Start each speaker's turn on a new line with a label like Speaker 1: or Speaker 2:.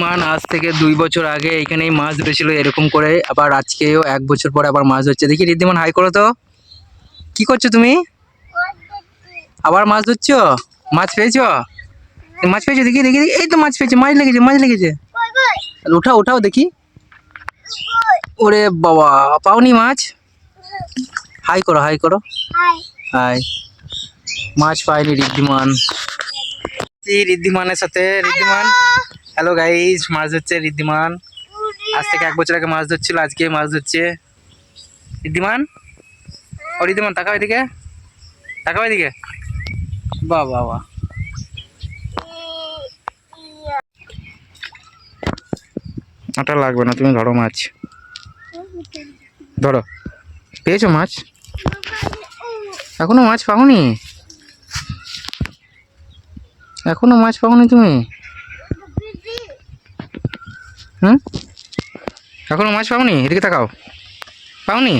Speaker 1: মান আজ থেকে 2 বছর আগে এখানেই মাছ ধরেছিল এরকম করে, আবার আজকেও 1 বছর পরে আবার মাছ ধরছে। দেখি ঋদ্ধিমান হাই করো তো। কি করছো তুমি? আবার মাছ ধরছো? মাছ পেয়েছো? মাছ পেয়েছো? দেখি দেখি দেখি, এই তো মাছ পেয়েছে, মাছ লেগেছে, মাছ লেগেছে। উঠাও উঠাও দেখি। ওরে বাবা, পাওনি মাছ? হাই করো, হাই করো। হাই। মাছ পাইনি ঋদ্ধিমান। ঋদ্ধিমানের সাথে ঋদ্ধিমান, হ্যালো গাইস, মাছ ধরছে ঋদ্ধিমান। আজ থেকে 1 বছর আগে মাছ ধরছিল, আজকে মাছ ধরছে ঋদ্ধিমান। ও ঋদ্ধিমান তাকাও এদিকে, তাকাও এদিকে। বাহ বাহ বাহ। ওটা লাগবে না, তুমি ধরো মাছ, ধরো। পেয়েছো মাছ? এখনো মাছ পাওনি? এখনো মাছ পাওনি তুমি? হুম, এখনো মাছ পাওনি? এদিকে তাকাও, পাওনি?